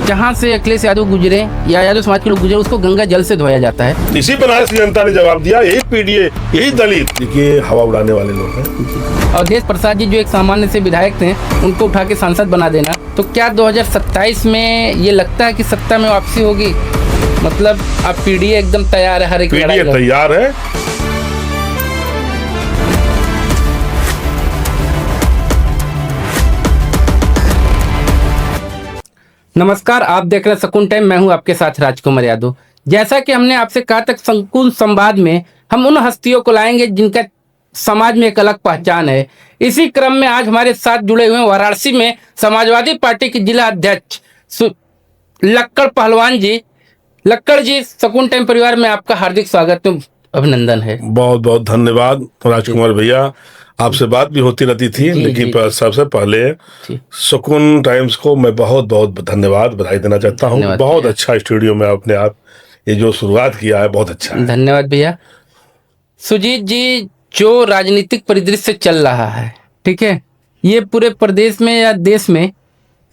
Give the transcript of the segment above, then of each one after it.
जहाँ से अखिलेश यादव गुजरे या यादव समाज के लोग गुजरे उसको गंगा जल से धोया जाता है। इसी बनारस की जनता ने जवाब दिया, यही पीडीए, यही दलित, देखिए हवा उड़ाने वाले लोग हैं। अवधेश प्रसाद जी जो एक सामान्य से विधायक थे उनको उठा के सांसद बना देना, तो क्या 2027 में ये लगता है कि सत्ता में वापसी होगी? मतलब अब पीडीए एकदम तैयार है, हर एक पीडीए तैयार है। नमस्कार, आप देख रहे हैं शकुन टाइम। मैं हूं आपके साथ राजकुमार यादव। जैसा कि हमने आपसे कहा था, शकुन संवाद में हम उन हस्तियों को लाएंगे जिनका समाज में एक अलग पहचान है। इसी क्रम में आज हमारे साथ जुड़े हुए हैं वाराणसी में समाजवादी पार्टी के जिला अध्यक्ष लक्कड़ पहलवान जी। लक्कड़ जी, शकुन टाइम परिवार में आपका हार्दिक स्वागत है, अभिनंदन है। बहुत बहुत धन्यवाद राजकुमार भैया, आपसे बात भी होती रहती थी, लेकिन सबसे पहले शकुन टाइम्स को मैं बहुत बहुत धन्यवाद, बधाई देना चाहता हूँ। बहुत अच्छा स्टूडियो में आपने ये जो शुरुआत किया है, बहुत अच्छा है। धन्यवाद भैया। सुजीत जी, जो राजनीतिक परिदृश्य चल रहा है, ठीक है, ये पूरे प्रदेश में या देश में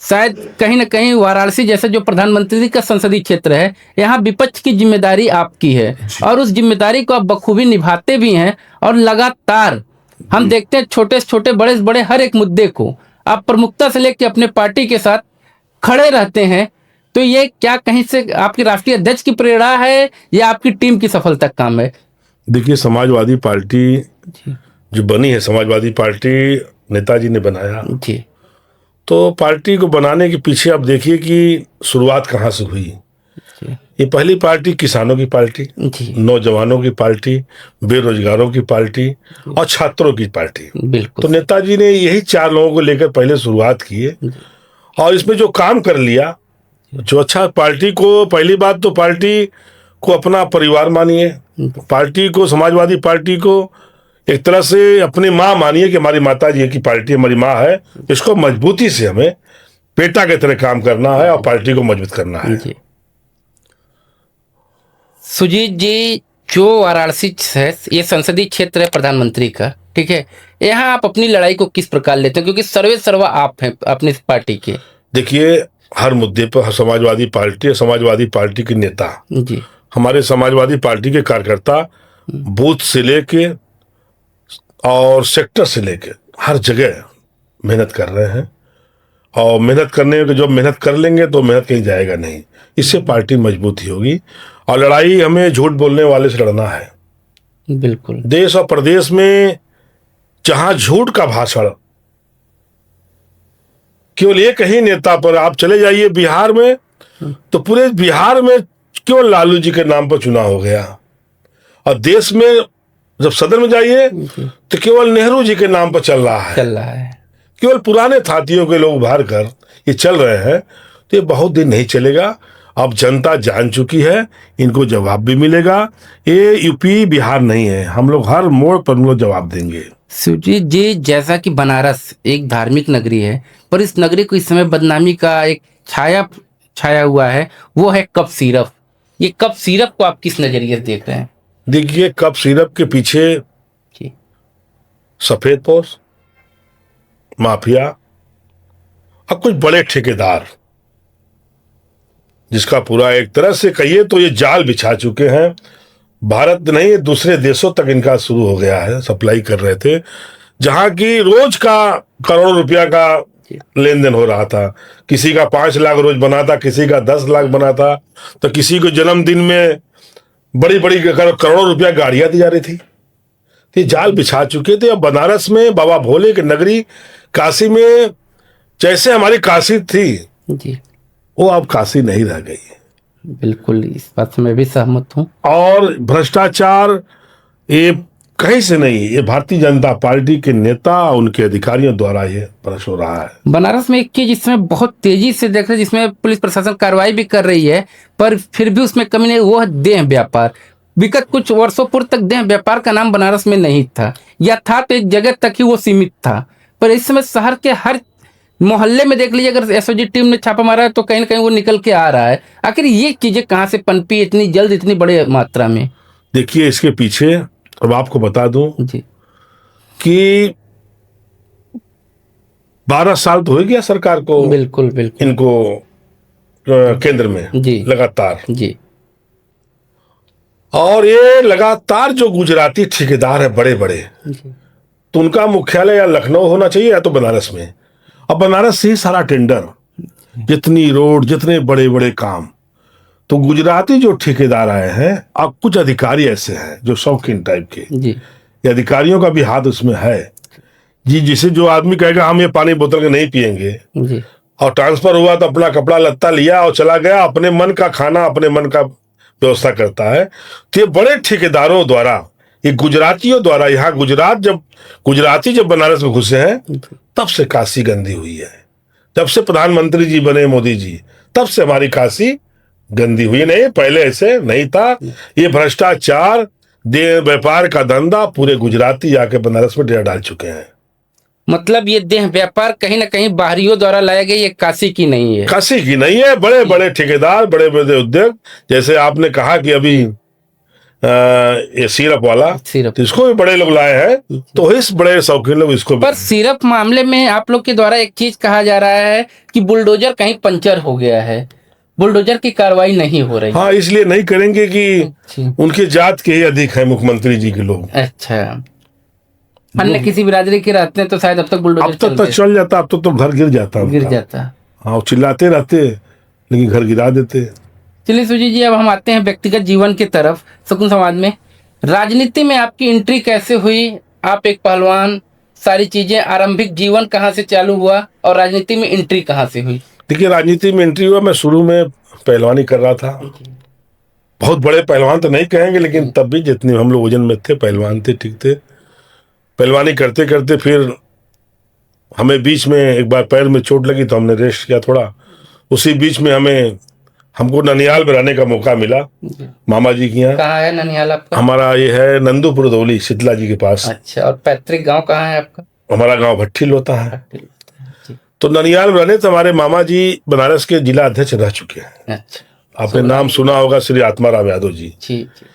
शायद कहीं ना कहीं वाराणसी जैसे जो प्रधानमंत्री का संसदीय क्षेत्र है, यहाँ विपक्ष की जिम्मेदारी आपकी है और उस जिम्मेदारी को आप बखूबी निभाते भी हैं। और लगातार हम देखते हैं छोटे से छोटे, बड़े से बड़े हर एक मुद्दे को आप प्रमुखता से लेकर अपने पार्टी के साथ खड़े रहते हैं। तो ये क्या कहीं से आपके राष्ट्रीय अध्यक्ष की प्रेरणा है या आपकी टीम की सफलता का काम है? देखिए, समाजवादी पार्टी जो बनी है, समाजवादी पार्टी नेताजी ने बनाया जी। तो पार्टी को बनाने के पीछे आप देखिए कि शुरुआत कहाँ से हुई। ये पहली पार्टी किसानों की पार्टी, नौजवानों की पार्टी, बेरोजगारों की पार्टी और छात्रों की पार्टी। तो नेताजी ने यही चार लोगों को लेकर पहले शुरुआत की है और इसमें जो काम कर लिया, जो अच्छा, पार्टी को पहली बात तो पार्टी को अपना परिवार मानिए, पार्टी को, समाजवादी पार्टी को एक तरह से अपनी माँ मानिए कि हमारी माता जी की पार्टी हमारी माँ है। इसको मजबूती से हमें बेटा की तरह काम करना है और पार्टी को मजबूत करना है। सुजीत जी, जो वाराणसी है ये संसदीय क्षेत्र है प्रधानमंत्री का, ठीक है, यहाँ आप अपनी लड़ाई को किस प्रकार लेते हैं, क्योंकि सर्वे सर्वा आप हैं अपनी पार्टी के? देखिए, हर मुद्दे पर समाजवादी पार्टी के नेता जी, हमारे समाजवादी पार्टी के कार्यकर्ता बूथ से लेके और सेक्टर से लेके हर जगह मेहनत कर रहे हैं और मेहनत करने के, जब मेहनत कर लेंगे तो मेहनत कहीं जाएगा नहीं। इससे पार्टी मजबूत ही होगी और लड़ाई हमें झूठ बोलने वाले से लड़ना है। बिल्कुल। देश और प्रदेश में जहां झूठ का भाषण केवल एक ही नेता पर, आप चले जाइए बिहार में तो पूरे बिहार में केवल लालू जी के नाम पर चुनाव हो गया और देश में जब सदन में जाइए तो केवल नेहरू जी के नाम पर चल रहा है। केवल पुराने थातियों के लोग उभार कर ये चल रहे हैं, तो ये बहुत दिन नहीं चलेगा। अब जनता जान चुकी है, इनको जवाब भी मिलेगा। ये यूपी बिहार नहीं है, हम लोग हर मोड़ पर हम लोग जवाब देंगे। सुजीत जी, जैसा कि बनारस एक धार्मिक नगरी है, पर इस नगरी को इस समय बदनामी का एक छाया हुआ है, वो है कप सिरप। ये कप सिरप को आप किस नजरिए से देख रहे हैं? देखिए, कप सिरप के पीछे सफेद पोश, माफिया और कुछ बड़े ठेकेदार, जिसका पूरा एक तरह से कहिए तो ये जाल बिछा चुके हैं। भारत नहीं, दूसरे देशों तक इनका शुरू हो गया है, सप्लाई कर रहे थे, जहां की रोज का करोड़ों रुपया का लेन देन हो रहा था। किसी का 5 लाख रोज बना था, किसी का 10 लाख बना था, तो किसी को जन्मदिन में बड़ी बड़ी करोड़ों रुपया गाड़ियां दी जा रही थी। ये जाल बिछा चुके थे। अब बनारस में बाबा भोले की नगरी, काशी में जैसे हमारी काशी थी जी, वो अब काशी नहीं रह गई। बिल्कुल, इस बात से मैं भी सहमत हूँ। और भ्रष्टाचार ये कहीं से नहीं, ये भारतीय जनता पार्टी के नेता उनके अधिकारियों द्वारा ये प्रदर्शन हो रहा है। बनारस में एक चीज जिसमें बहुत तेजी से देख रहे, जिसमें पुलिस प्रशासन कार्रवाई भी कर रही है, पर फिर भी उसमें कमी नहीं, वो है देह व्यापार। विगत कुछ वर्षों पूर्व तक देह व्यापार का नाम बनारस में नहीं था, या था तो एक जगह तक ही वो सीमित था, पर इस समय शहर के हर मोहल्ले में देख लीजिए, अगर एसओजी टीम ने छापा मारा है तो कहीं ना कहीं वो निकल के आ रहा है। आखिर ये चीजें कहाँ से पनपी इतनी जल्द, इतनी बड़े मात्रा में? देखिए, इसके पीछे अब आपको बता दूं जी कि 12 साल तो हो गया सरकार को, बिल्कुल इनको केंद्र में जी लगातार। जी और ये लगातार जो गुजराती ठेकेदार है बड़े बड़े, जी तो उनका मुख्यालय या लखनऊ होना चाहिए या तो बनारस में। अब बनारस से ही सारा टेंडर, जितनी रोड, जितने बड़े बड़े काम, तो गुजराती जो ठेकेदार आए हैं, अब कुछ अधिकारी ऐसे हैं जो शौकीन टाइप के, जी ये अधिकारियों का भी हाथ उसमें है जी। जिसे जो आदमी कहेगा हम ये पानी बोतल के नहीं पिएंगे, जी और ट्रांसफर हुआ तो अपना कपड़ा लत्ता लिया और चला गया, अपने मन का खाना अपने मन का व्यवस्था करता है। तो ये बड़े ठेकेदारों द्वारा, ये गुजरातियों द्वारा, यहाँ गुजराती जब बनारस में घुसे हैं तब से काशी गंदी हुई है। जब से प्रधानमंत्री जी बने मोदी जी, तब से हमारी काशी गंदी हुई। नहीं, पहले ऐसे नहीं था। ये भ्रष्टाचार, देह व्यापार का धंधा पूरे गुजराती आके बनारस में डेरा डाल चुके हैं। मतलब ये देह व्यापार कहीं ना कहीं बाहरियों द्वारा लाया गया, ये काशी की नहीं है। काशी की नहीं है। बड़े बड़े ठेकेदार, बड़े बड़े उद्योग, जैसे आपने कहा कि अभी ये सिरप वाला, सिरप, तो इसको भी बड़े लोग लाए हैं, तो इस बड़े शौकीन लोग इसको। पर सिरप मामले में आप लोग के द्वारा एक चीज कहा जा रहा है कि बुलडोजर कहीं पंचर हो गया है, बुलडोजर की कार्रवाई नहीं हो रही। हाँ, इसलिए नहीं करेंगे कि अच्छा उनके जात के ही अधिक है मुख्यमंत्री जी के लोग। अच्छा, अन्य किसी बिरादरी के रहते हैं तो शायद अब तक बुलडोजर अब तक तो चल जाता, अब तो घर गिर जाता गिर उनका। जाता। हाँ, चिल्लाते रहते लेकिन घर गिरा देते। चलिए सुजीत जी, अब हम आते हैं व्यक्तिगत जीवन की तरफ। शकुन समाज में राजनीति में आपकी एंट्री कैसे हुई? आप एक पहलवान, सारी चीजें, आरंभिक जीवन कहाँ से चालू हुआ और राजनीति में एंट्री कहाँ से हुई? देखिए, राजनीति में एंट्री हुआ, मैं शुरू में पहलवानी कर रहा था। बहुत बड़े पहलवान तो नहीं कहेंगे, लेकिन तब भी जितने हम लोग वजन में थे, पहलवान थे, ठीक थे। पहलवानी करते करते फिर हमें बीच में एक बार पैर में चोट लगी तो हमने रेस्ट किया थोड़ा। उसी बीच में हमको ननिहाल में रहने का मौका मिला, मामा जी के यहाँ। कहाँ है ननिहाल आपका? हमारा ये है नंदूपुर दौली, शीतला जी के पास। अच्छा, और पैतृक गांव कहाँ है आपका? हमारा गांव भट्ठी होता है। जी। तो ननिहाल में रहने तो हमारे मामा जी बनारस के जिला अध्यक्ष रह चुके हैं। अच्छा, आपने नाम सुना होगा, श्री आत्माराम यादव जी। जी जी।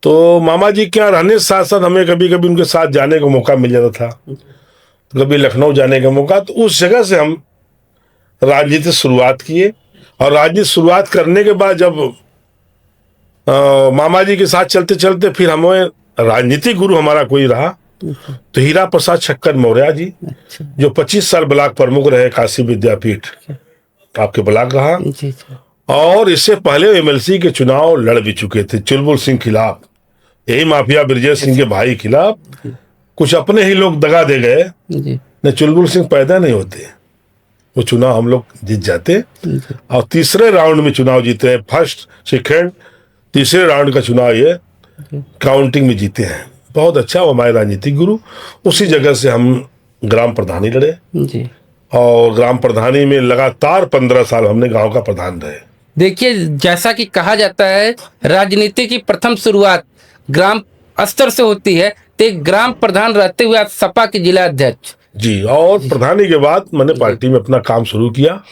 तो मामा जी के यहाँ रहने के साथ साथ हमें कभी कभी उनके साथ जाने का मौका मिल जाता था, तो कभी लखनऊ जाने का मौका। तो उस जगह से हम राजनीति शुरुआत किए, और राजनीति शुरुआत करने के बाद जब मामा जी के साथ चलते चलते फिर हमें राजनीतिक गुरु हमारा कोई रहा तो हीरा प्रसाद शक्कर मौर्य जी, जो 25 साल ब्लॉक प्रमुख रहे काशी विद्यापीठ, आपके ब्लॉक रहा। जी। और इससे पहले एमएलसी के चुनाव लड़ भी चुके थे चुलबुल सिंह खिलाफ, यही माफिया ब्रजेश सिंह के भाई खिलाफ। कुछ अपने ही लोग दगा दे गए, न चुलबुल सिंह पैदा नहीं होते, वो चुनाव हम लोग जीत जाते। और तीसरे राउंड में चुनाव जीते हैं, फर्स्ट सेकेंड तीसरे राउंड का चुनाव ये काउंटिंग में जीते हैं। बहुत अच्छा, वो हमारे राजनीतिक गुरु। उसी जगह से हम ग्राम प्रधानी लड़े जी। और ग्राम प्रधानी में लगातार 15 साल हमने गांव का प्रधान रहे। देखिए, जैसा कि कहा जाता है राजनीति की प्रथम शुरुआत ग्राम स्तर से होती है, तो एक ग्राम प्रधान रहते हुए आज सपा के जिला अध्यक्ष जी। और प्रधानी के बाद मैंने पार्टी में अपना काम शुरू किया,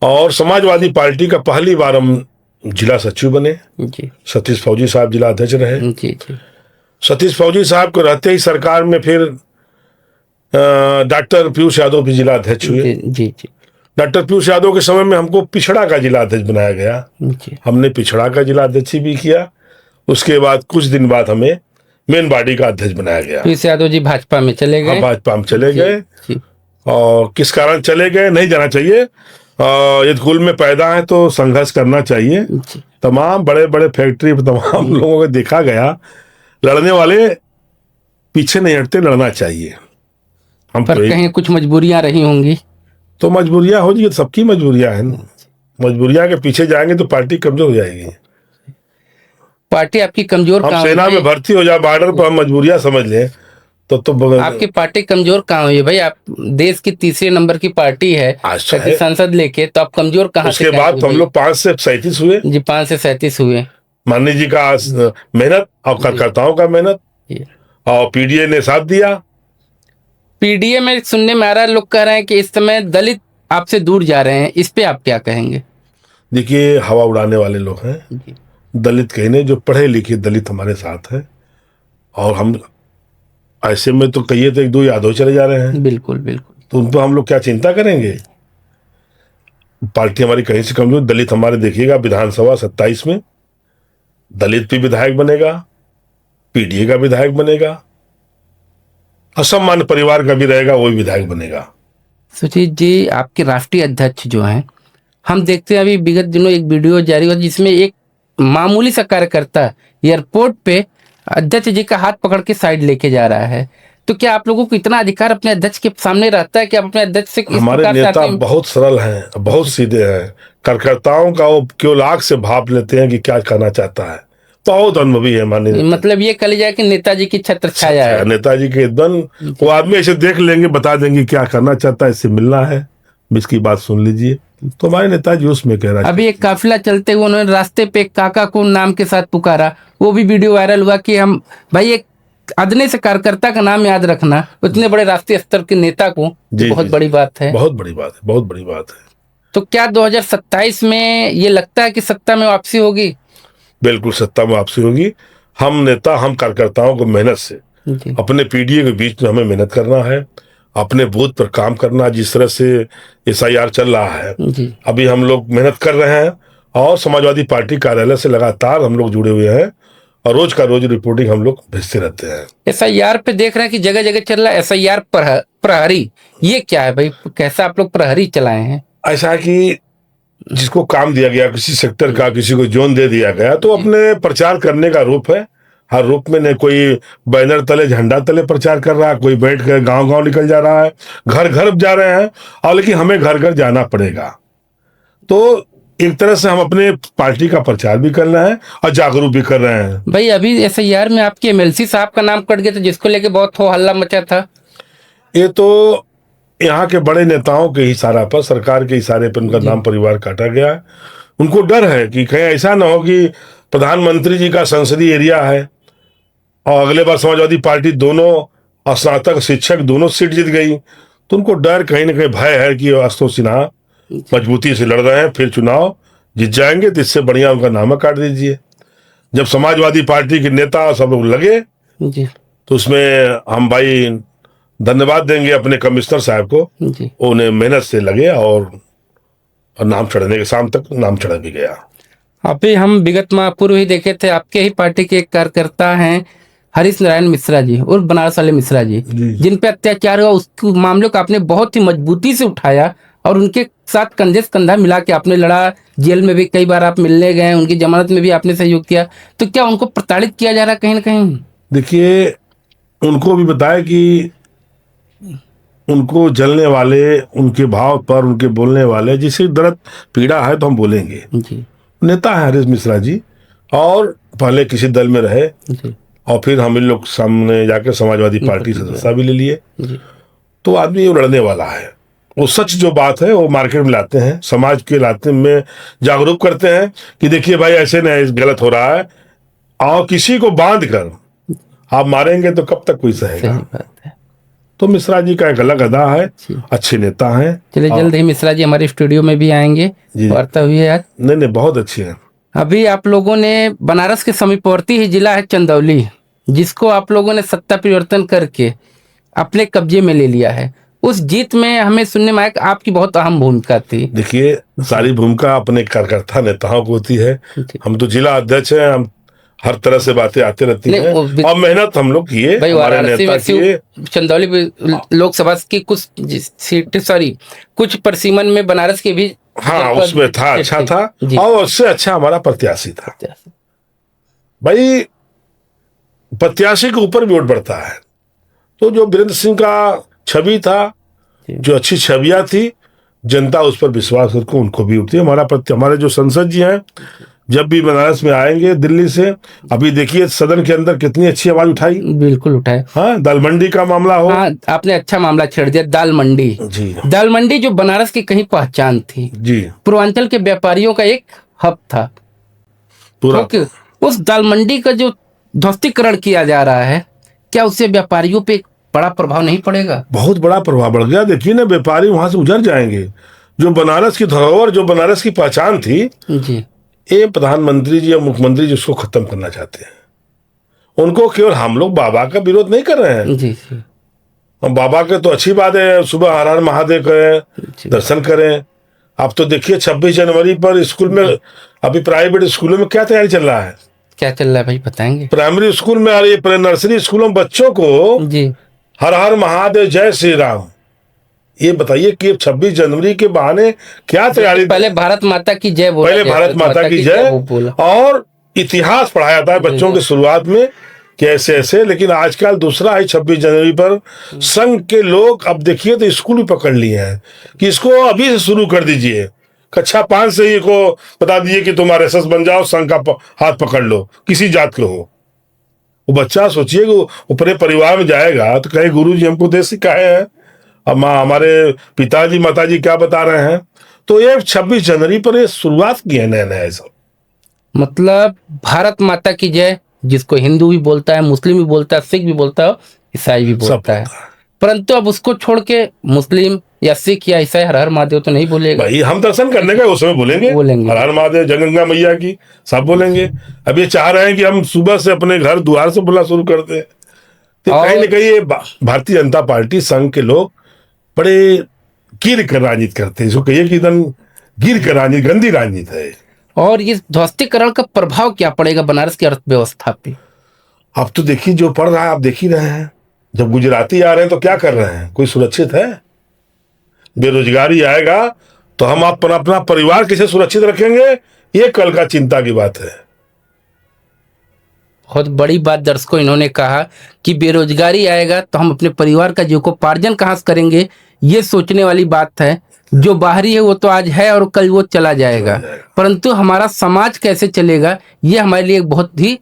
और समाजवादी पार्टी का पहली बार हम जिला सचिव बने। जी। सतीश फौजी साहब जिला अध्यक्ष रहे। जी जी। सतीश फौजी साहब को रहते ही सरकार में फिर डॉक्टर पीयूष यादव भी जिला अध्यक्ष हुए। जी जी। डॉक्टर पीयूष यादव के समय में हमको पिछड़ा का जिला अध्यक्ष बनाया गया। जी। हमने पिछड़ा का जिला अध्यक्ष भी किया। उसके बाद कुछ दिन बाद हमें मेन बॉडी का अध्यक्ष बनाया गया। पीयूष यादव जी भाजपा में चले गए। भाजपा में चले गए। जी। और किस कारण चले गए, नहीं जाना चाहिए। यदि कुल में पैदा है तो संघर्ष करना चाहिए। तमाम बड़े बड़े फैक्ट्री तमाम लोगों को देखा गया, लड़ने वाले पीछे नहीं हटते, लड़ना चाहिए। हम पर कहीं कुछ मजबूरियां रही होंगी। तो मजबूरियां हो जी, सबकी मजबूरियां हैं। मजबूरियां के पीछे जाएंगे तो पार्टी कमजोर हो जाएगी। पार्टी आपकी कमजोर हम कहाँ सेना हुई? में भर्ती हो जाए, बॉर्डर पर हम मजबूरियां समझ लें तो आपकी पार्टी कमजोर कहाँ हुई है भाई? आप देश की तीसरे नंबर की पार्टी है, संसद लेके, तो आप कमजोर कहाँ से? उसके बाद हम लोग 5 से 37 हुए जी। 5 से 37 हुए। माननीय जी का मेहनत और कार्यकर्ताओं का मेहनत, और पीडीए ने साथ दिया। पीडीए में सुनने में आ रहा है, लोग कह रहे हैं कि इस समय दलित आपसे दूर जा रहे हैं, इस पे आप क्या कहेंगे? देखिए, हवा उड़ाने वाले लोग हैं। दलित कहने, जो पढ़े लिखे दलित हमारे साथ हैं, और हम ऐसे में तो कहिए तो 1-2 यादव चले जा रहे हैं। बिल्कुल बिल्कुल। तो उन पर हम लोग क्या चिंता करेंगे? पार्टी हमारी कहीं से कमजोर। दलित हमारे देखिएगा विधानसभा 27 में दलित भी विधायक बनेगा, पीडीए का विधायक बनेगा, असमान्य परिवार का भी रहेगा, वो भी विधायक बनेगा। सुजीत जी, आपके राष्ट्रीय अध्यक्ष जो हैं, हम देखते हैं अभी विगत दिनों एक वीडियो जारी हुआ जिसमें एक मामूली सा कार्यकर्ता एयरपोर्ट पे अध्यक्ष जी का हाथ पकड़ के साइड लेके जा रहा है। तो क्या आप लोगों को इतना अधिकार अपने अध्यक्ष के सामने रहता है कि आप अपने अध्यक्ष से इस हमारे प्रकार से नेता आते हैं? बहुत सरल हैं, बहुत सीधे हैं। कार्यकर्ताओं का वो केवल आंख से भाप लेते हैं कि क्या करना चाहता है। बहुत अनुभवी है माननीय नेता। मतलब ये कह लीजिए कि नेताजी की छत्र छाया है। नेताजी के एकदम वो आदमी ऐसे देख लेंगे, बता देंगे क्या करना चाहता है, इससे मिलना है, इसकी बात सुन लीजिए। तो हमारे नेताजी उसमें कह रहा है। अभी एक काफिला चलते हुए उन्होंने रास्ते पे एक काका को नाम के साथ पुकारा, वो भी वीडियो वायरल हुआ कि हम भाई एक अदने से कार्यकर्ता का नाम याद रखना उतने बड़े राष्ट्रीय स्तर के नेता को, बहुत बड़ी बात है। बहुत बड़ी बात है, बहुत बड़ी बात है। तो क्या 2027 में ये लगता है कि सत्ता में वापसी होगी? बिल्कुल सत्ता में वापसी होगी। हम नेता, हम कार्यकर्ताओं को मेहनत से अपने पीडीए के बीच में हमें मेहनत करना है, अपने बूथ पर काम करना। जिस तरह से एसआईआर चल रहा है, अभी हम लोग मेहनत कर रहे हैं और समाजवादी पार्टी कार्यालय से लगातार हम लोग जुड़े हुए हैं और रोज का रोज रिपोर्टिंग हम लोग भेजते रहते हैं। एसआईआर पे देख रहे हैं कि जगह जगह चल रहा है एसआईआर प्रहरी, ये क्या है भाई? कैसा आप लोग प्रहरी चलाए हैं? ऐसा है कि जिसको काम दिया गया किसी सेक्टर का, किसी को जोन दे दिया गया, तो अपने प्रचार करने का रूप है। हर रूप में, नहीं कोई बैनर तले झंडा तले प्रचार कर रहा है, कोई बैठ कर गांव गांव निकल जा रहा है, घर घर जा रहे हैं, और लेकिन हमें घर घर जाना पड़ेगा। तो एक तरह से हम अपने पार्टी का प्रचार भी कर रहे हैं और जागरूक भी कर रहे हैं। भाई अभी एसआईआर में आपके एमएलसी साहब का नाम कट गया था, जिसको लेके बहुत हो हल्ला मचा था। ये तो यहाँ के बड़े नेताओं के इशारा पर, सरकार के इशारे पर उनका नाम परिवार काटा गया है। उनको डर है कि कहीं ऐसा ना हो कि प्रधानमंत्री जी का संसदीय एरिया है और अगले बार समाजवादी पार्टी दोनों स्नातक शिक्षक दोनों सीट जीत गई, तो उनको डर, कहीं ना कहीं भय है कि आशुतोष सिन्हा मजबूती से लड़ रहे हैं, फिर चुनाव जीत जाएंगे, तो इससे बढ़िया उनका नाम काट दीजिए। जब समाजवादी पार्टी के नेता सब लोग लगे तो उसमें हम भाई धन्यवाद देंगे अपने कमिश्नर साहब को, उन्हें मेहनत से लगे और नाम चढ़ने के शाम तक नाम चढ़ भी गया। अभी हम विगत माह पूर्व ही देखे थे, आपके ही पार्टी के एक कार्यकर्ता हैं हरीश नारायण मिश्रा जी और बनारस वाले मिश्रा जी, जिन पे अत्याचार हुआ, उस मामले को आपने बहुत ही मजबूती से उठाया और उनके साथ कंधे से कंधा मिला के आपने लड़ा। जेल में भी कई बार आप मिलने गए, उनकी जमानत में भी आपने सहयोग किया। तो क्या उनको प्रताड़ित किया जा रहा है कहीं ना कहीं? देखिए, उनको भी बताया कि उनको जलने वाले, उनके भाव पर, उनके बोलने वाले जिसे दर्द पीड़ा है तो हम बोलेंगे। नेता है हरीश मिश्रा जी, और पहले किसी दल में रहे और फिर हम इन लोग सामने जाकर समाजवादी पार्टी से सदस्यता भी ले लिए। तो आदमी ये लड़ने वाला है, वो सच जो बात है वो मार्केट में लाते हैं, समाज के लाते में जागरूक करते हैं कि देखिए भाई ऐसे नहीं, गलत हो रहा है, और किसी को बांध कर आप मारेंगे तो कब तक कोई सहेगा। तो मिश्रा जी का एक अलग अदा है, अच्छे नेता हैं। चलिए जल्द ही मिश्रा जी हमारे स्टूडियो में भी आएंगे, वार्ता हुई है आज। नहीं, बहुत अच्छे हैं। अभी आप लोगों ने बनारस के समीपवर्ती ही जिला है चंदौली, जिसको आप लोगों ने सत्ता परिवर्तन करके अपने कब्जे में ले लिया है। उस जीत में हमें सुनने में आया कि आपकी बहुत अहम भूमिका थी। देखिए, सारी भूमिका अपने कार्यकर्ता नेताओं को होती है। हम तो जिला अध्यक्ष हैं, हम हर तरह से बातें आते रहती हैं और मेहनत हम लोग किए, हमारे नेता किए। चंदौली लोकसभा की कुछ सीट, कुछ परिसीमन में बनारस के भी, हाँ, उसमें था, अच्छा था, और उससे अच्छा हमारा प्रत्याशी था। भाई प्रत्याशी के ऊपर भी वोट बढ़ता है, तो जो वीरेंद्र सिंह का छवि था, जो अच्छी छवियां थी, जनता उस पर विश्वास करके उनको भी उठती है। हमारे जो संसद जी हैं, जब भी बनारस में आएंगे दिल्ली से, अभी देखिए सदन के अंदर कितनी अच्छी आवाज उठाई। बिल्कुल उठाए। हाँ, दाल मंडी का मामला हो। हाँ, आपने अच्छा मामला छेड़ दिया। दाल मंडी जी, दाल मंडी जो बनारस की कहीं पहचान थी जी, पूर्वांचल के व्यापारियों का एक हब था पूरा। तो उस दाल मंडी का जो ध्वस्तीकरण किया जा रहा है, क्या उससे व्यापारियों पे बड़ा प्रभाव नहीं पड़ेगा? बहुत बड़ा प्रभाव पड़ गया। देखिए ना, व्यापारी वहां से उजड़ जाएंगे। जो बनारस की धरोहर, जो बनारस की पहचान थी जी, ये प्रधानमंत्री जी या मुख्यमंत्री जी उसको खत्म करना चाहते हैं। उनको केवल हम लोग बाबा का विरोध नहीं कर रहे हैं जी, बाबा के तो अच्छी बात है, सुबह हर हर महादेव करें, दर्शन करें, आप तो देखिए 26 जनवरी पर स्कूल में, अभी प्राइवेट स्कूलों में क्या तैयारी चल रहा है, क्या चल रहा है भाई बताएंगे? प्राइमरी स्कूल में और ये नर्सरी स्कूलों में बच्चों को जी हर हर महादेव जय श्री राम, ये बताइए कि 26 जनवरी के बहाने क्या तैयारी। पहले भारत माता की जय बोला, पहले भारत माता की जय बोला, और इतिहास पढ़ाया था बच्चों की शुरुआत में कि ऐसे ऐसे। लेकिन आजकल दूसरा है 26 जनवरी पर संघ के लोग, अब देखिए तो स्कूल भी पकड़ लिए हैं कि इसको अभी से शुरू कर दीजिए, कक्षा 5 से ही को बता दीजिए कि तुम RSS बन जाओ, संघ का हाथ पकड़ लो, किसी जात के हो। वो बच्चा सोचिए कि वो अपने परिवार में जाएगा तो कहे गुरु जी हमको देश सिखाए हैं, अब हमारे पिताजी माताजी क्या बता रहे हैं। तो ये 26 जनवरी पर ये शुरुआत की है नया नया सब। मतलब भारत माता की जय, जिसको हिंदू भी बोलता है, मुस्लिम भी बोलता है, सिख भी बोलता है, ईसाई भी बोलता है, परंतु अब उसको छोड़ के मुस्लिम या सिख या ईसाई हर हर महादेव तो नहीं बोलेगा भाई। हम दर्शन करने का उसमें बोलेंगे हर हर महादेव, जगंगा मैया की सब बोलेंगे। अब ये चाह रहे हैं कि हम सुबह से अपने घर द्वार से बोलना शुरू कर दें। तो कहीं ना कहीं ये भारतीय जनता पार्टी संघ के लोग बड़े गिर कर राजनीति करते हैं, इसको कहिए कि एकदम गिर कर राजनीति, गंदी राजनीति है। और ये ध्वस्तीकरण का प्रभाव क्या पड़ेगा बनारस की अर्थव्यवस्था पे? अब तो देखिए जो पढ़ रहा है आप देख ही रहे हैं, जब गुजराती आ रहे हैं तो क्या कर रहे हैं, कोई सुरक्षित है? बेरोजगारी आएगा तो हम अपना परिवार कैसे सुरक्षित रखेंगे, ये कल का चिंता की बात है। बहुत बड़ी बात दर्शकों इन्होंने कहा कि बेरोजगारी आएगा तो हम अपने परिवार का जीविकोपार्जन कहाँ से करेंगे, ये सोचने वाली बात है। जो बाहरी है वो तो आज है और कल वो चला जाएगा, परंतु हमारा समाज कैसे चलेगा, ये हमारे लिए बहुत ही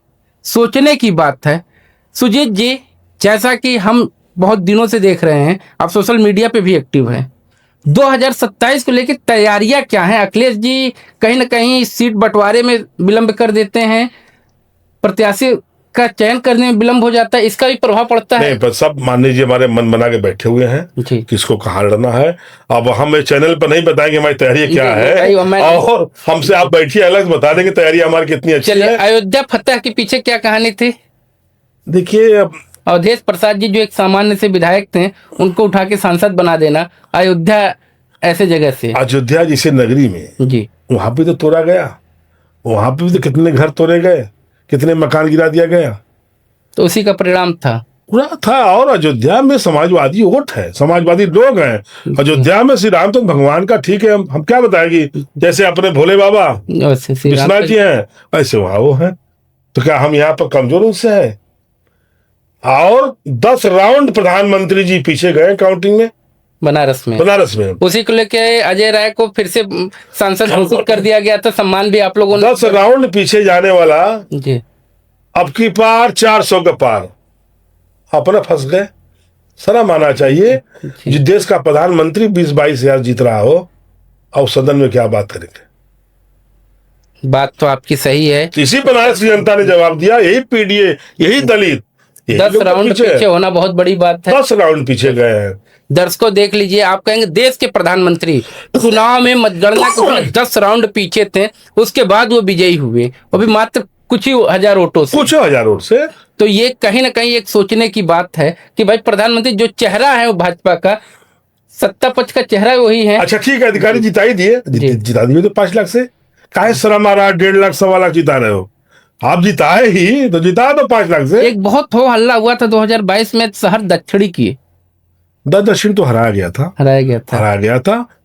सोचने की बात है। सुजीत जी, जैसा कि हम बहुत दिनों से देख रहे हैं, आप सोशल मीडिया पे भी एक्टिव हैं, 2027 को लेकर तैयारियां क्या हैं? अखिलेश जी कहीं ना कहीं सीट बंटवारे में विलंब कर देते हैं, प्रत्याशी का चयन करने में विलंब हो जाता है, इसका भी प्रभाव पड़ता है? नहीं, पर सब मान लीजिए हमारे मन बना के बैठे हुए हैं किसको कहाँ लड़ना है। अब हम इस चैनल पर नहीं बताएंगे हमारी तैयारी क्या है, और हमसे आप बैठिए अलग बता देंगे तैयारी हमारी कितनी अच्छी है। अयोध्या फतह के पीछे क्या कहानी थी? देखिए, अब अवधेश प्रसाद जी जो एक सामान्य से विधायक थे, उनको उठा के सांसद बना देना, अयोध्या ऐसे जगह से, अयोध्या जैसे नगरी में जी, वहां पे तो तोड़ा गया, वहां पे भी तो कितने घर तोड़े गए, कितने मकान गिरा दिया गया, तो उसी का परिणाम था पूरा था। और अयोध्या में समाजवादी वोट है, समाजवादी लोग हैं अयोध्या में। श्री राम तो भगवान का, ठीक है, हम क्या बताएंगे, जैसे अपने भोले बाबा विश्वनाथ जी हैं ऐसे वहां वो है, तो क्या हम यहाँ पर कमजोर उनसे है? और 10 राउंड प्रधानमंत्री जी पीछे गए काउंटिंग में, बनारस में। उसी को लेके अजय राय को फिर से सांसद घोषित कर दिया गया था, सम्मान भी आप लोगों ने। 10 राउंड पीछे जाने वाला जी, अब की पार 400 का पार, अपना फंस गए। शर्म आना चाहिए। जो देश का प्रधानमंत्री 20-22 हजार जीत रहा हो और सदन में क्या बात करेंगे? बात तो आपकी सही है। इसी बनारस की जनता ने जवाब दिया, यही पीडीए, यही दलित, 10 राउंड पीछे होना बहुत बड़ी बात है। 10 राउंड पीछे गए हैं। दर्शकों देख लीजिए, आप कहेंगे देश के प्रधानमंत्री चुनाव में मतगणना के 10 राउंड पीछे थे, उसके बाद वो विजयी हुए, अभी मात्र कुछ ही हजार वोटों से। तो ये कहीं ना कहीं एक सोचने की बात है कि भाई प्रधानमंत्री जो चेहरा है वो भाजपा का, सत्ता पक्ष का चेहरा वही है। अच्छा ठीक है, अधिकारी जिता ही दिए, जिता दिए तो 5 लाख से काहे शर्म आ रहा? 1.5 लाख 1.25 लाख जिता रहे हो आप, जिताए ही तो जिता दो 5 लाख से। एक बहुत हो हल्ला हुआ था 2022 में, शहर दक्षिणी की, दक्षिण तो हराया गया था,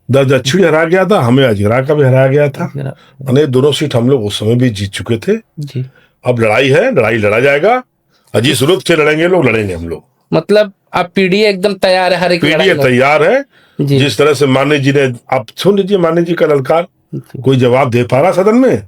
दक्षिण हरा गया था, हमें अजरा का भी हराया गया था, अने दोनों सीट हम लोग उस समय भी जीत चुके थे जी। अब लड़ाई है, लड़ाई लड़ा जाएगा, अजी सूरत से लड़ेंगे लोग, लड़ेंगे हम लोग। मतलब अब पीडीए एकदम तैयार है, हर एक पीडीए तैयार है। जिस तरह से मान्य जी ने, आप सुन लीजिए मान्य जी का ललकार, कोई जवाब दे पा रहा सदन में?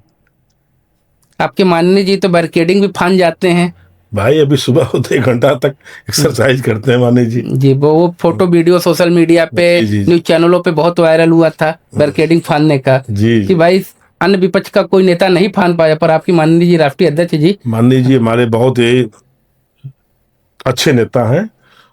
आपके माननीय जी तो बैरिकेडिंग भी फान जाते हैं भाई, अभी सुबह होते 1 घंटा तक एक्सरसाइज करते हैं मान्य जी। वो फोटो वीडियो सोशल मीडिया पे, न्यूज चैनलों पे बहुत वायरल हुआ था बैरिकेडिंग फानने का जी। कि भाई अन्य विपक्ष का कोई नेता नहीं फान पाया, पर आपकी माननीय जी राष्ट्रीय अध्यक्ष जी, माननीय जी हमारे बहुत ही अच्छे नेता हैं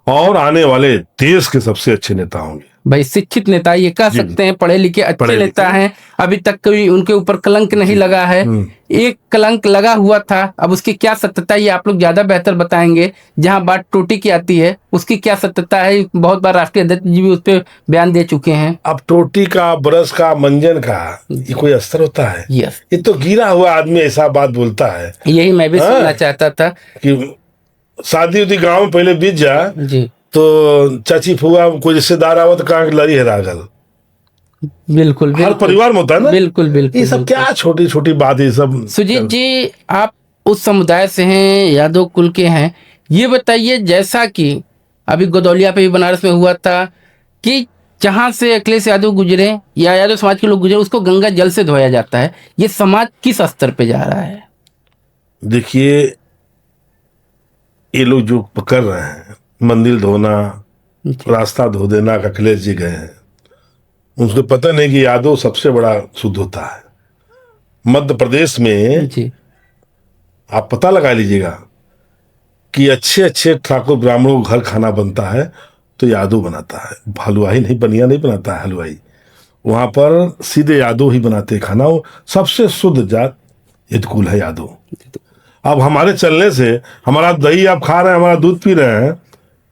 और आने वाले देश के सबसे अच्छे नेता होंगे। भाई शिक्षित नेता, ये कह सकते हैं, पढ़े लिखे अच्छे नेता हैं, अभी तक कोई उनके ऊपर कलंक नहीं लगा है। एक कलंक लगा हुआ था, अब उसकी क्या सत्यता ये आप लोग ज्यादा बेहतर बताएंगे। जहां बात टोटी की आती है उसकी क्या सत्यता है, बहुत बार राष्ट्रीय अध्यक्ष जी भी उस पर बयान दे चुके हैं। अब टोटी का, ब्रश का, मंजन का ये कोई असर होता है? यस, ये तो गिरा हुआ आदमी ऐसा बात बोलता है। यही मैं भी सुनना चाहता था कि शादी उदी गाँव में पहले बीत जा जी, तो चाची फुआ कोई रिश्तेदार आवा तो कहाँ लड़ी है रागल। बिल्कुल हर परिवार में होता है ना। बिल्कुल बिल्कुल। ये सब क्या छोटी छोटी बात है सब। सुजीत जी, आप उस समुदाय से हैं, यादव कुल के हैं, ये बताइए, जैसा कि अभी गोदौलिया पे भी बनारस में हुआ था कि जहां से अखिलेश यादव गुजरे या यादव समाज के लोग गुजरे उसको गंगा जल से धोया जाता है, ये समाज किस स्तर पे जा रहा है? देखिए, ये लोग जो कर रहे हैं, मंदिर धोना, रास्ता धो देना, अखिलेश जी गए हैं, उनको पता नहीं कि यादव सबसे बड़ा शुद्ध होता है। मध्य प्रदेश में जी, आप पता लगा लीजिएगा कि अच्छे अच्छे ठाकुर ब्राह्मणों को घर खाना बनता है तो यादव बनाता है, हलवाई नहीं, बनिया नहीं बनाता है हलवाई। वहां पर सीधे यादव ही बनाते हैं खाना। वो सबसे शुद्ध जात यदकुल है यादव। अब हमारे चलने से हमारा दही आप खा रहे हैं, हमारा दूध पी रहे हैं,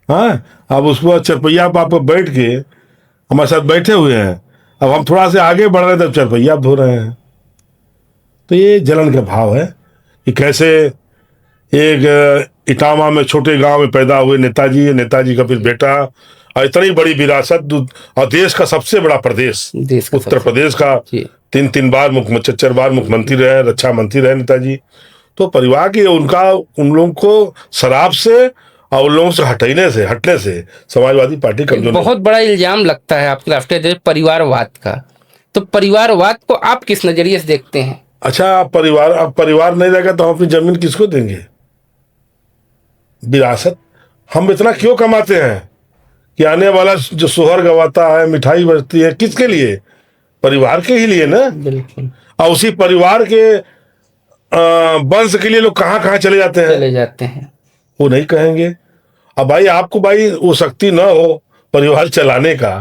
हाँ, अब उसको चरपैया आप बैठ के हमारे साथ बैठे हुए हैं, अब हम थोड़ा से आगे बढ़ रहे हैं तब चरपैया आप धो रहे हैं। तो ये जलन का भाव है कि कैसे एक इटावा में छोटे गांव में पैदा हुए नेताजी का फिर बेटा, और इतनी बड़ी विरासत, और देश का सबसे बड़ा प्रदेश उत्तर प्रदेश का 3 बार 4 बार मुख्यमंत्री रहे, रक्षा मंत्री रहे नेताजी। तो परिवार की उन लोगों को शराब से और उन लोगों से हटने से समाजवादी पार्टी कमजोर। बहुत बड़ा इल्जाम लगता है आपके राष्ट्रीय अध्यक्ष परिवारवाद का, तो परिवारवाद को आप किस नजरिए से देखते हैं? अच्छा, परिवार नहीं रहेगा तो हम अपनी जमीन किसको देंगे? विरासत हम इतना क्यों कमाते हैं कि आने वाला जो सोहर गवाता है, मिठाई बचती है, किसके लिए? परिवार के ही लिए ना। बिल्कुल। और उसी परिवार के वंश के लिए लोग कहाँ कहाँ चले जाते हैं, वो नहीं कहेंगे। अब भाई आपको भाई वो शक्ति ना हो परिवार चलाने का,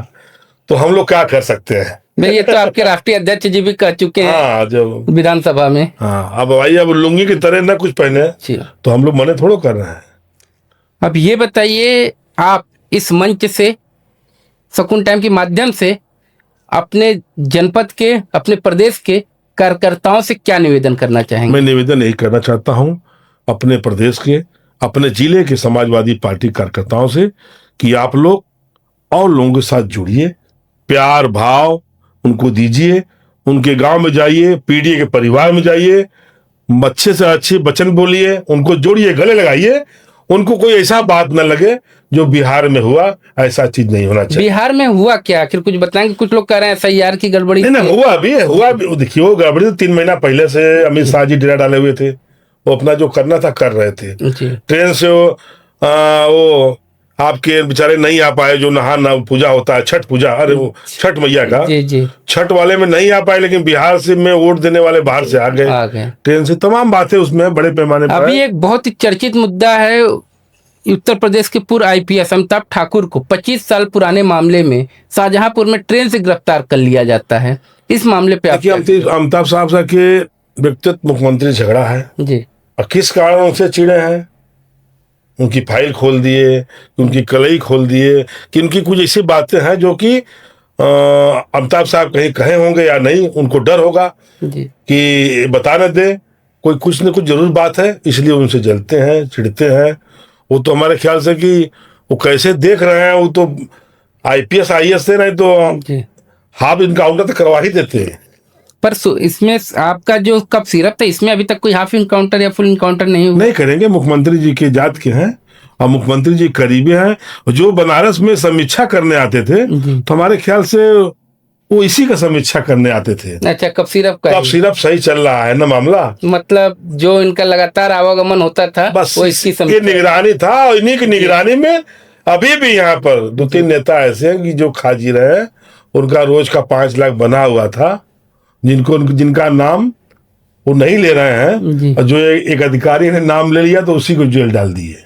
तो हम लोग क्या कर सकते हैं? ये तो आपके राष्ट्रीय अध्यक्ष जी भी कह चुके हैं। हाँ, जब विधानसभा में। हाँ, अब भाई अब लुंगी की तरह ना कुछ पहने तो हम लोग मने थोड़ो कर रहे हैं। अब ये बताइए, आप इस मंच से, शकुन टाइम के माध्यम से अपने जनपद के, अपने प्रदेश के कार्यकर्ताओं से क्या निवेदन करना चाहेंगे? मैं निवेदन यही करना चाहता हूँ अपने प्रदेश के, अपने जिले के समाजवादी पार्टी कार्यकर्ताओं से कि आप लोग और लोगों के साथ जुड़िए, प्यार भाव उनको दीजिए, उनके गांव में जाइए, पीढ़ी के परिवार में जाइए, अच्छे से अच्छे वचन बोलिए, उनको जोड़िए, गले लगाइए। उनको कोई ऐसा बात न लगे जो बिहार में हुआ, ऐसा चीज नहीं होना चाहिए। बिहार में हुआ क्या, आखिर कुछ बताएंगे? कुछ लोग कह रहे हैं SIR की गड़बड़ी। नहीं, हुआ भी। देखिए, वो गड़बड़ी तो 3 महीना पहले से अमित शाह जी डेरा डाले हुए थे, वो अपना जो करना था कर रहे थे। ट्रेन से वो आपके बेचारे नहीं आ पाए, जो नहा पूजा होता है, छठ पूजा, अरे वो छठ मैया का, छठ वाले में नहीं आ पाए, लेकिन बिहार से में वोट देने वाले बाहर से आ गए ट्रेन से। तमाम बातें उसमें बड़े पैमाने पर। अभी एक बहुत ही चर्चित मुद्दा है, उत्तर प्रदेश के पूर्व IPS अमिताभ ठाकुर को 25 साल पुराने मामले में शाहजहांपुर में ट्रेन से गिरफ्तार कर लिया जाता है। इस मामले पे अमिताभ साहब साहब के व्यक्तित्व मुख्यमंत्री झगड़ा है जी, और किस कारण उनसे चिड़े हैं? उनकी फाइल खोल दिए, उनकी कलई खोल दिए, कि उनकी कुछ ऐसी बातें हैं जो कि अमिताभ साहब कहीं कहे होंगे या नहीं, उनको डर होगा जी कि बता न दे, कोई कुछ न कुछ जरूर बात है, इसलिए उनसे जलते हैं, चिढ़ते हैं। वो तो हमारे ख्याल से कि वो कैसे देख रहे हैं, वो तो IPS IAS से नहीं तो हाफ इनकाउंटर तो करवा ही देते हैं। पर इसमें आपका जो कप सिरप था, इसमें अभी तक कोई हाफ इनकाउंटर या फुल इनकाउंटर नहीं हुआ? नहीं करेंगे, मुख्यमंत्री जी के जात के हैं और मुख्यमंत्री जी करीबी हैं। जो बनारस में समीक्षा करने आते थे तो हमारे ख्याल से वो इसी का समीक्षा करने आते थे। अच्छा, कप सिरप का? कप सिरप सही चल रहा है ना मामला, मतलब जो इनका लगातार आवागमन होता था, बस वो इसकी निगरानी था, और इन्हीं की निगरानी में अभी भी यहाँ पर 2-3 नेता ऐसे हैं कि जो खाजी रहे, उनका रोज का 5 लाख बना हुआ था, जिनका नाम वो नहीं ले रहे हैं, और जो एक अधिकारी ने नाम ले लिया तो उसी को जेल डाल दिए।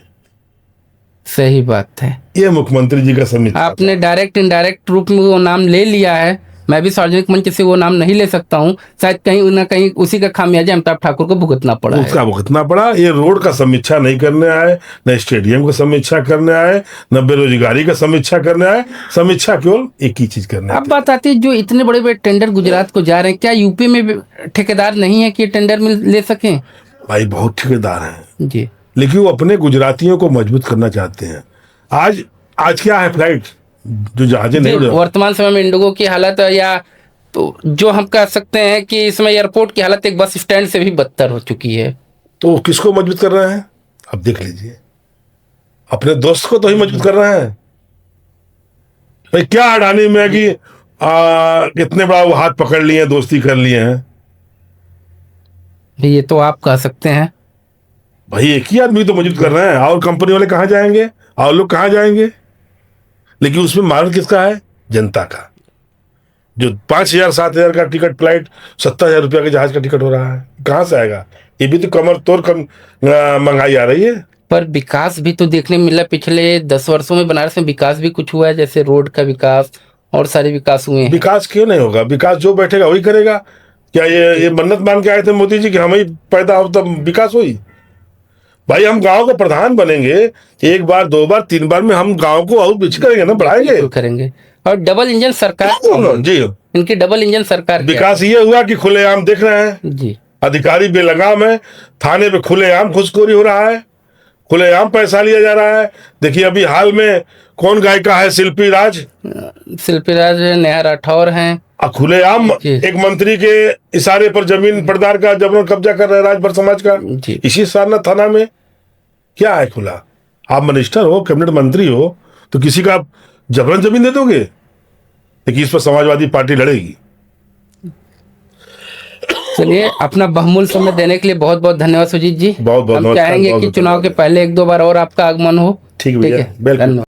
सही बात है। ये मुख्यमंत्री जी का समीक्षा था। आपने डायरेक्ट इनडायरेक्ट रूप में वो नाम ले लिया है, मैं भी सार्वजनिक मंच से वो नाम नहीं ले सकता हूँ, शायद कहीं ना कहीं उसी का खामियाजा अमिताभ ठाकुर को भुगतना पड़ा है। उसका भुगतना पड़ा। ये रोड का समीक्षा नहीं करने आए, न स्टेडियम का समीक्षा करने आए, न बेरोजगारी का समीक्षा करने आए। समीक्षा केवल एक ही चीज करने अब बात आती है, जो इतने बड़े बड़े टेंडर गुजरात को जा रहे हैं, क्या यूपी में भी ठेकेदार नहीं है कि टेंडर में ले सकें? भाई बहुत ठेकेदार हैं जी, लेकिन वो अपने गुजरातियों को मजबूत करना चाहते हैं। आज क्या है, फ्लाइट जो जहाजें नहीं उड़, वर्तमान समय में इंडिगो की हालत, या तो जो हम कह सकते हैं कि इसमें एयरपोर्ट की हालत एक बस स्टैंड से भी बदतर हो चुकी है। तो किसको मजबूत कर रहे हैं? अब देख लीजिए, अपने दोस्त को तो ही मजबूत कर रहे हैं। भाई क्या अडानी में है कि कितने बड़ा वो हाथ पकड़ लिए हैं, दोस्ती कर लिए हैं। ये तो आप कह सकते हैं। भाई एक ही आदमी तो मजबूत कर रहे हैं, और कंपनी वाले कहाँ जाएंगे, और लोग कहाँ जाएंगे? लेकिन उसमें मार्ग किसका है? जनता का। जो 5,000 7,000 का टिकट फ्लाइट 70,000 रुपया के जहाज का टिकट हो रहा है, कहाँ से आएगा? ये भी तो कमर तोड़ महंगाई आ रही है। पर विकास भी तो देखने में मिला, पिछले 10 वर्षों में बनारस में विकास भी कुछ हुआ है, जैसे रोड का विकास और सारे विकास हुए हैं। विकास क्यों नहीं होगा? विकास जो बैठेगा वही करेगा। क्या ये मन्नत मान के आए थे मोदी जी कि हम ही पैदा हो तब विकास हुई? भाई हम गांव के प्रधान बनेंगे, एक बार 2 बार 3 बार में हम गांव को और बिछ करेंगे ना, बढ़ाएंगे करेंगे। और डबल इंजन सरकार जी, इनकी डबल इंजन सरकार। विकास ये हुआ कि खुलेआम देख रहे हैं जी, अधिकारी बेलगाम है, थाने पे खुलेआम घुसखोरी हो रहा है, खुलेआम पैसा लिया जा रहा है। देखिए अभी हाल में कौन गायिका है, शिल्पी राज नेहा राठौर हैं, खुलेआम एक मंत्री के इशारे पर जमीन पड़दार का जबरन कब्जा कर रहे हैं राजभर समाज का, इसी सारनाथ थाना में। क्या है खुला? आप मिनिस्टर हो, कैबिनेट मंत्री हो, तो किसी का जबरन जमीन दे दोगे? लेकिन इस पर समाजवादी पार्टी लड़ेगी। चलिए, अपना बहुमूल्य समय देने के लिए बहुत बहुत धन्यवाद सुजीत जी। बहुत बहुत हम चाहेंगे कि चुनाव के पहले 1-2 बार और आपका आगमन हो। ठीक है, धन्यवाद।